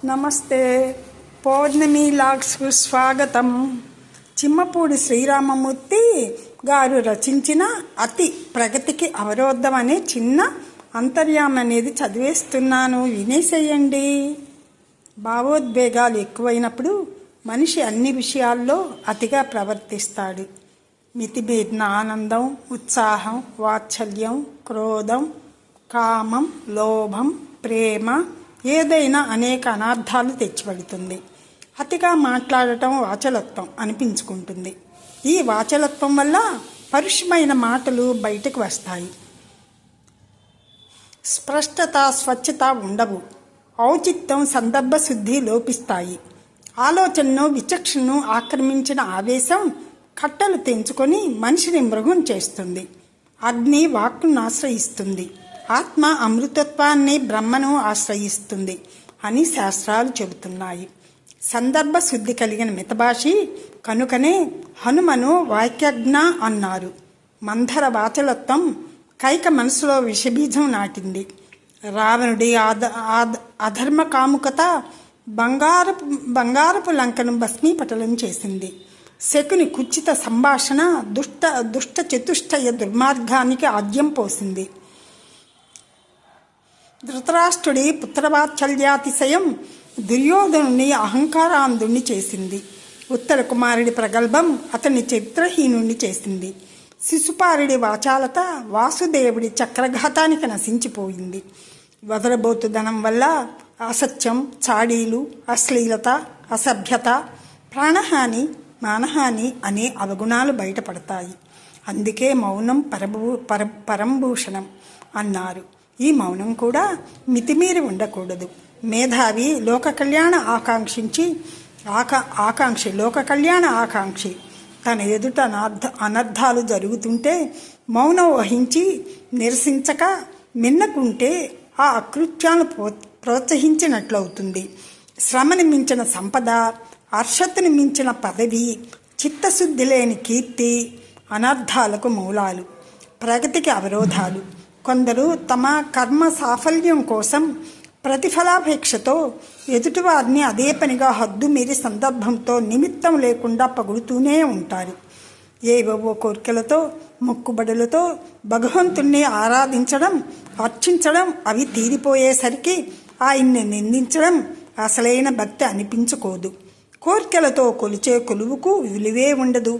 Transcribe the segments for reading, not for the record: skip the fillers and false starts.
నమస్తే. పౌర్ణమి లాగ్స్కు స్వాగతం. చిమ్మపూడి శ్రీరామమూర్తి గారు రచించిన అతి ప్రగతికి అవరోధం అనే చిన్న అంతర్యామి అనేది చదివేస్తున్నాను, వినేసేయండి. భావోద్వేగాలు ఎక్కువైనప్పుడు మనిషి అన్ని విషయాల్లో అతిగా ప్రవర్తిస్తాడు. మితిమీరిన ఆనందం, ఉత్సాహం, వాత్సల్యం, క్రోధం, కామం, లోభం, ప్రేమ ఏదైనా అనేక అనార్థాలు తెచ్చిపెడుతుంది. అతిగా మాట్లాడటం వాచలత్వం అనిపించుకుంటుంది. ఈ వాచలత్వం వల్ల పరుషమైన మాటలు బయటకు వస్తాయి. స్పష్టత, స్వచ్ఛత ఉండవు. ఔచిత్యం, సందర్భ శుద్ధి లోపిస్తాయి. ఆలోచనను, విచక్షణను ఆక్రమించిన ఆవేశం కట్టలు తెంచుకొని మనిషిని మృగం చేస్తుంది. అగ్ని వాక్కును ఆశ్రయిస్తుంది. ఆత్మ అమృతత్వాన్ని, బ్రహ్మను ఆశ్రయిస్తుంది అని శాస్త్రాలు చెబుతున్నాయి. సందర్భ శుద్ధి కలిగిన మితభాషి కనుకనే హనుమను వాక్యజ్ఞ అన్నారు. మందర వాచలత్వం కైక మనసులో విషబీజం నాటింది. రావణుడి అధర్మ కాముకత బంగారపు లంకను భస్మీపటలం చేసింది. శకుని కుచిత సంభాషణ దుష్ట చతుష్టయ దుర్మార్గానికి ఆద్యం పోసింది. ధృతరాష్ట్రుడి పుత్రవాత్సల్యాతిశయం దుర్యోధనుని అహంకారాంధుణ్ణి చేసింది. ఉత్తర కుమారుడి ప్రగల్భం అతన్ని చరిత్రహీనుణ్ణి చేసింది. శిశుపాలుడి వాచాలత వాసుదేవుడి చక్రఘాతానికి నశించిపోయింది. వదలబోతుదనం వల్ల అసత్యం, చాడీలు, అశ్లీలత, అసభ్యత, ప్రాణహాని, మానహాని అనే అవగుణాలు బయటపడతాయి. అందుకే మౌనం పరంభూషణం అన్నారు. ఈ మౌనం కూడా మితిమీరి ఉండకూడదు. మేధావి లోక కళ్యాణ ఆకాంక్షి తన ఎదుట అనర్థాలు జరుగుతుంటే మౌనం వహించి నిరసించక మిన్నకుంటే ఆ అకృత్యాలను ప్రోత్సహించినట్లవుతుంది. శ్రమని మించిన సంపద, అర్షతని మించిన పదవి, చిత్తశుద్ధి లేని కీర్తి అనర్థాలకు మూలాలు, ప్రగతికి అవరోధాలు. కొందరు తమ కర్మ సాఫల్యం కోసం ప్రతిఫలాపేక్షతో ఎదుటివారిని అదే పనిగా హద్దు మీరి సందర్భంతో నిమిత్తం లేకుండా పొగుడుతూనే ఉంటారు. ఏవేవో కోరికలతో, మొక్కుబడులతో భగవంతుణ్ణి ఆరాధించడం, అర్చించడం, అవి తీరిపోయేసరికి ఆయన్ని నిందించడం అసలైన భక్తి అనిపించుకోదు. కోరికలతో కొలిచే కొలువుకు విలువే ఉండదు.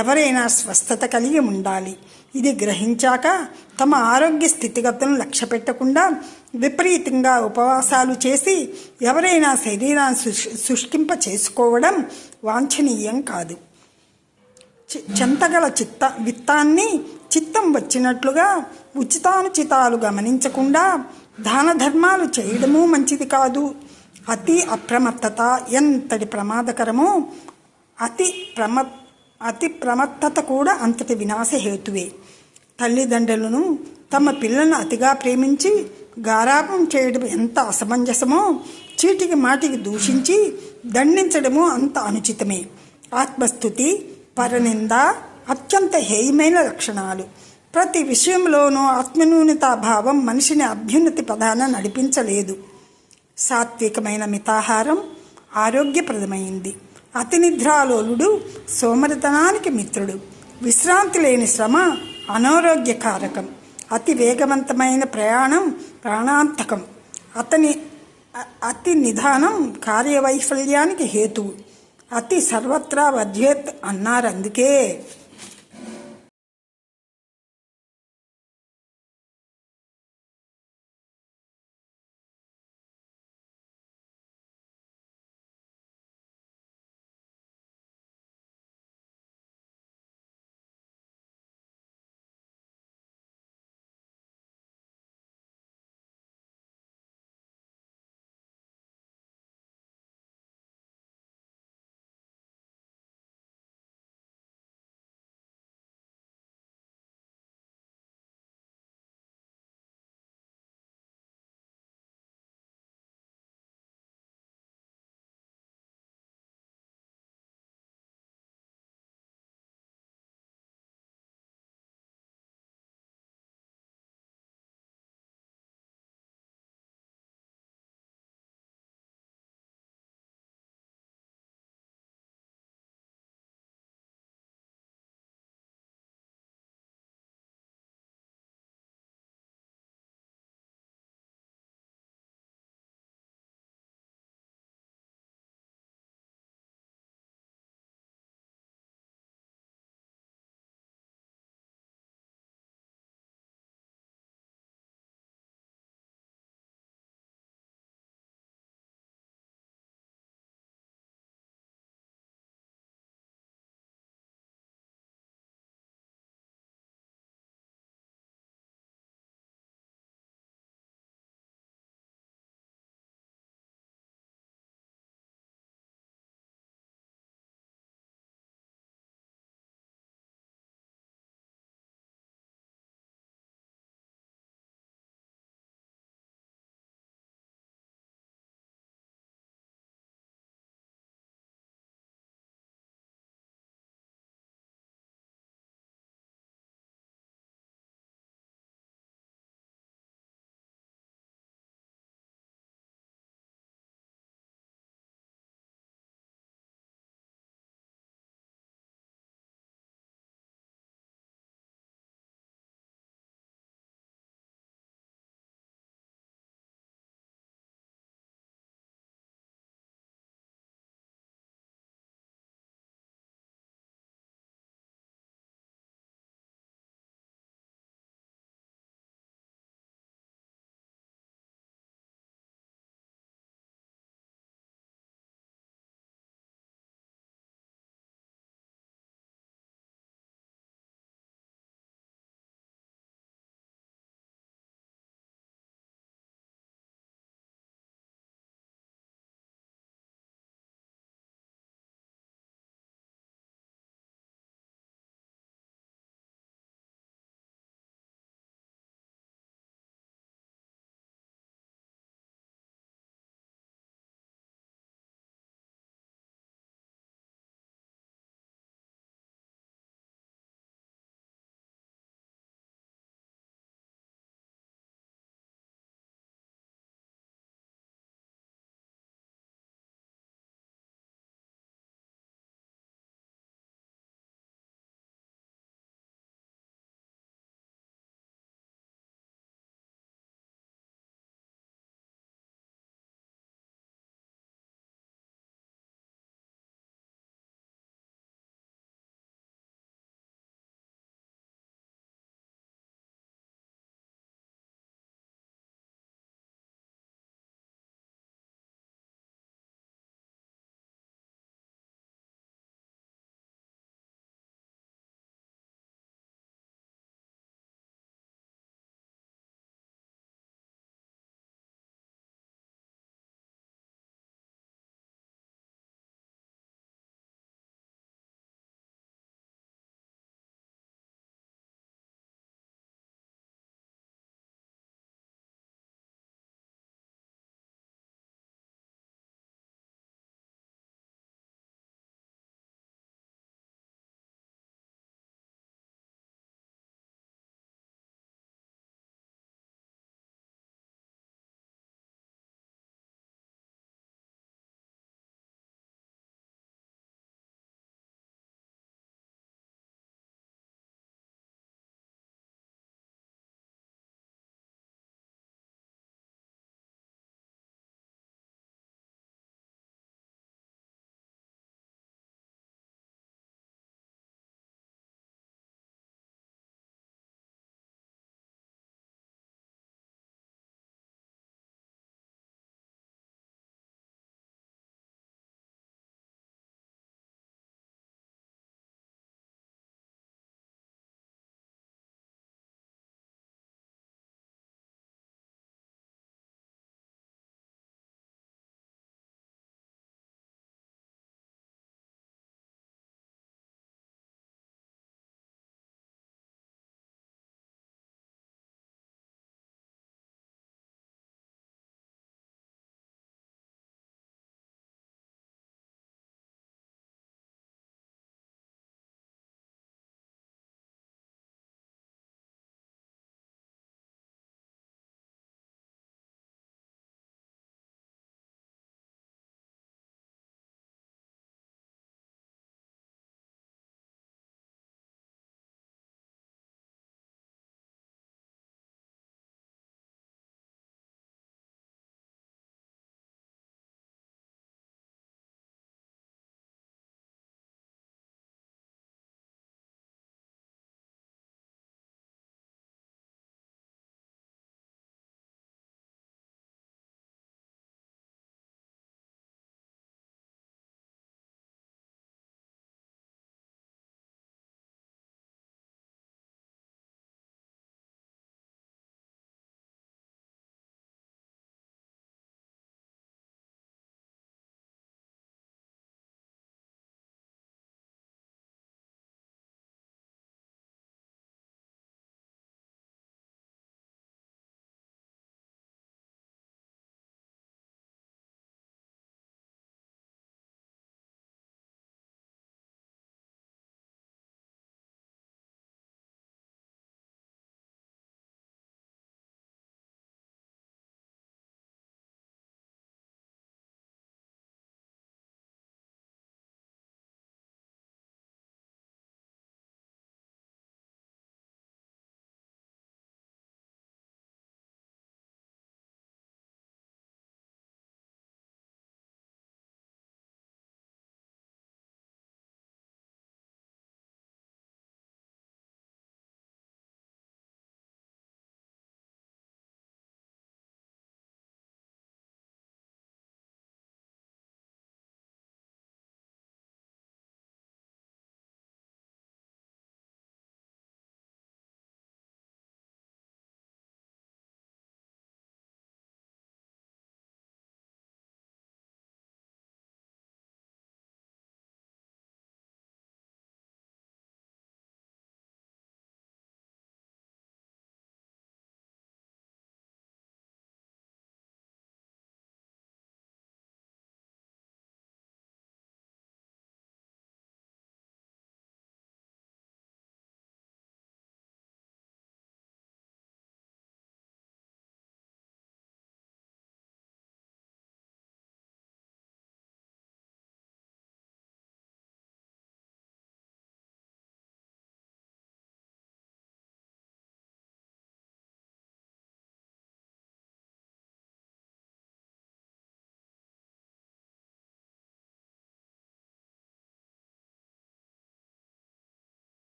ఎవరైనా స్వస్థత కలిగి ఉండాలి. ఇది గ్రహించాక తమ ఆరోగ్య స్థితిగతులను లక్ష్య పెట్టకుండా విపరీతంగా ఉపవాసాలు చేసి ఎవరైనా శరీరాన్ని శుష్కింప చేసుకోవడం వాంఛనీయం కాదు. చెంతగల విత్తాన్ని చిత్తం వచ్చినట్లుగా ఉచితానుచితాలు గమనించకుండా దాన ధర్మాలు చేయడము మంచిది కాదు. అతి అప్రమత్తత ఎంతటి ప్రమాదకరమో అతి ప్రమత్తత కూడా అంతటి వినాశహేతువే. తల్లిదండ్రులను తమ పిల్లలను అతిగా ప్రేమించి గారాపం చేయడం ఎంత అసమంజసమో, చీటికి మాటికి దూషించి దండించడము అంత అనుచితమే. ఆత్మస్థుతి, పరనింద అత్యంత హేయమైన లక్షణాలు. ప్రతి విషయంలోనూ ఆత్మన్యూనతాభావం మనిషిని అభ్యున్నతి పదాన నడిపించలేదు. సాత్వికమైన మితాహారం ఆరోగ్యప్రదమైంది. అతి నిద్రాలోలుడు సోమరితనానికి మిత్రుడు. విశ్రాంతి లేని శ్రమ అనారోగ్యకారకం. అతి వేగవంతమైన ప్రయాణం ప్రాణాంతకం. అతి నిదానం కార్యవైఫల్యానికి హేతువు. అతి సర్వత్రా వధ్యేత్ అన్నారు. అందుకే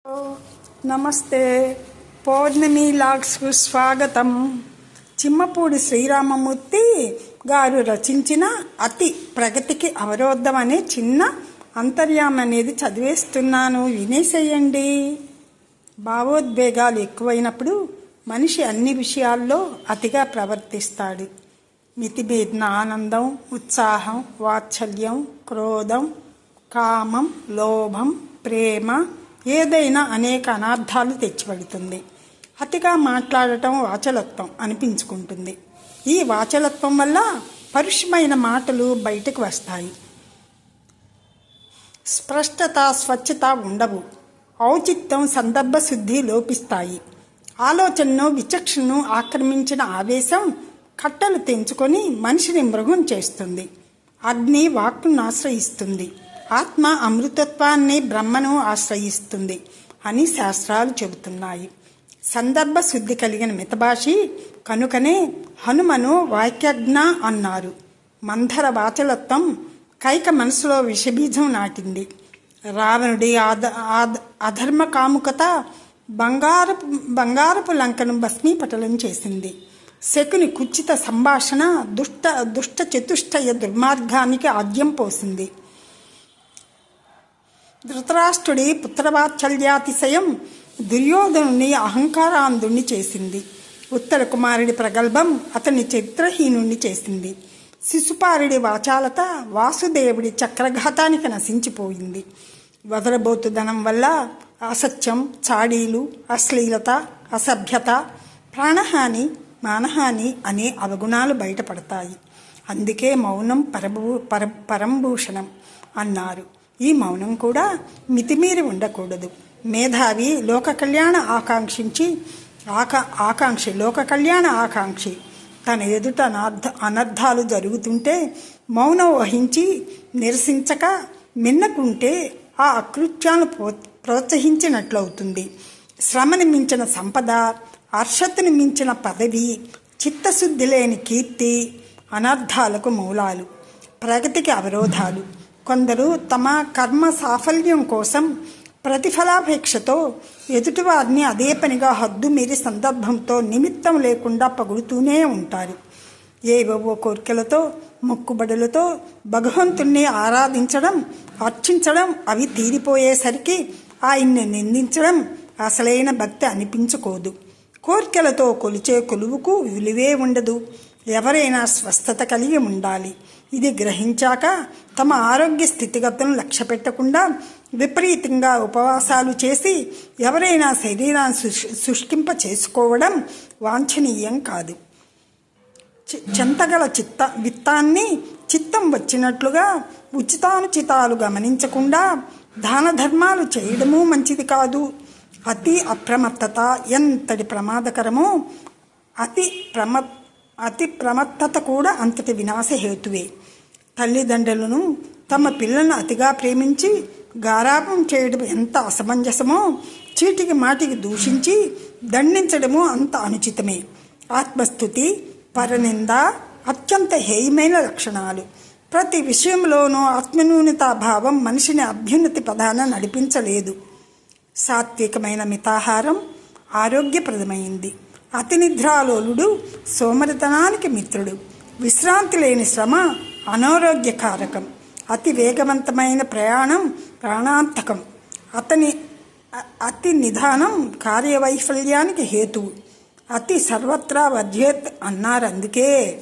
నమస్తే. పౌర్ణమి లాగ్స్కు స్వాగతం. చిమ్మపూడి శ్రీరామమూర్తి గారు రచించిన అతి ప్రగతికి అవరోధం అనే చిన్న అంతర్యామి అనేది చదివేస్తున్నాను, వినేసేయండి. భావోద్వేగాలు ఎక్కువైనప్పుడు మనిషి అన్ని విషయాల్లో అతిగా ప్రవర్తిస్తాడు. మితిమీరిన ఆనందం, ఉత్సాహం, వాత్సల్యం, క్రోధం, కామం, లోభం, ప్రేమ ఏదైనా అనేక అనార్థాలు తెచ్చిపెడుతుంది. అతిగా మాట్లాడటం వాచలత్వం అనిపించుకుంటుంది. ఈ వాచలత్వం వల్ల పరుషమైన మాటలు బయటకు వస్తాయి. స్పష్టత, స్వచ్ఛత ఉండవు. ఔచిత్యం, సందర్భ శుద్ధి లోపిస్తాయి. ఆలోచనను, విచక్షణను ఆక్రమించిన ఆవేశం కట్టలు తెంచుకొని మనిషిని మృగం చేస్తుంది. అగ్ని వాక్కును ఆశ్రయిస్తుంది. ఆత్మ అమృతత్వాన్ని, బ్రహ్మను ఆశ్రయిస్తుంది అని శాస్త్రాలు చెబుతున్నాయి. సందర్భ శుద్ధి కలిగిన మితభాషి కనుకనే హనుమను వాక్యజ్ఞ అన్నారు. మందర వాచలత్వం కైక మనసులో విషబీజం నాటింది. రావణుడి అధర్మ కాముకత బంగారపు లంకను భస్మీపటలం చేసింది. శకుని కుచిత సంభాషణ దుష్ట చతుష్టయ దుర్మార్గానికి ఆద్యం పోసింది. ధృతరాష్ట్రుడి పుత్రవాత్సల్యాతిశయం దుర్యోధనుని అహంకారాంధుణ్ణి చేసింది. ఉత్తర కుమారుడి ప్రగల్భం అతన్ని చరిత్రహీనుణ్ణి చేసింది. శిశుపాలుడి వాచాలత వాసుదేవుడి చక్రఘాతానికి నశించిపోయింది. వదలబోతుదనం వల్ల అసత్యం, చాడీలు, అశ్లీలత, అసభ్యత, ప్రాణహాని, మానహాని అనే అవగుణాలు బయటపడతాయి. అందుకే మౌనం పరంభూషణం అన్నారు. ఈ మౌనం కూడా మితిమీరి ఉండకూడదు. మేధావి లోక కళ్యాణ ఆకాంక్షి తన ఎదుట అనర్థాలు జరుగుతుంటే మౌనం వహించి నిరసించక మిన్నకుంటే ఆ అకృత్యాలను ప్రోత్సహించినట్లవుతుంది. శ్రమని మించిన సంపద, అర్షతని మించిన పదవి, చిత్తశుద్ధి లేని కీర్తి అనర్థాలకు మూలాలు, ప్రగతికి అవరోధాలు. కొందరు తమ కర్మ సాఫల్యం కోసం ప్రతిఫలాపేక్షతో ఎదుటివారిని అదే పనిగా హద్దుమీరి సందర్భంతో నిమిత్తం లేకుండా పొగుడుతూనే ఉంటారు. ఏవేవో కోరికలతో, మొక్కుబడులతో భగవంతుణ్ణి ఆరాధించడం, అర్చించడం, అవి తీరిపోయేసరికి ఆయన్ని నిందించడం అసలైన భక్తి అనిపించుకోదు. కోరికలతో కొలిచే కొలువుకు విలువే ఉండదు. ఎవరైనా స్వస్థత కలిగి ఉండాలి. ఇది గ్రహించాక తమ ఆరోగ్య స్థితిగతులను లక్ష్య పెట్టకుండా విపరీతంగా ఉపవాసాలు చేసి ఎవరైనా శరీరాన్ని శుష్కింప చేసుకోవడం వాంఛనీయం కాదు. చెంతగల విత్తాన్ని చిత్తం వచ్చినట్లుగా ఉచితానుచితాలు గమనించకుండా దాన ధర్మాలు చేయడము మంచిది కాదు. అతి అప్రమత్తత ఎంతటి ప్రమాదకరమో అతి ప్రమత్తత కూడా అంతటి వినాశహేతువే. తల్లిదండ్రులను తమ పిల్లలను అతిగా ప్రేమించి గారాపం చేయడం ఎంత అసమంజసమో చీటికి మాటికి దూషించి దండించడము అంత అనుచితమే. ఆత్మస్థుతి, పరనింద అత్యంత హేయమైన లక్షణాలు. ప్రతి విషయంలోనూ ఆత్మన్యూనతాభావం మనిషిని అభ్యున్నతి పదాన నడిపించలేదు. సాత్వికమైన మితాహారం ఆరోగ్యప్రదమైంది. అతి నిద్రాలోలుడు సోమరితనానికి మిత్రుడు. విశ్రాంతి లేని శ్రమ అనారోగ్యకారకం. అతి వేగవంతమైన ప్రయాణం ప్రాణాంతకం. అతి నిదానం కార్యవైఫల్యానికి హేతువు. అతి సర్వత్రా వర్జేత్ అన్నారు. అందుకే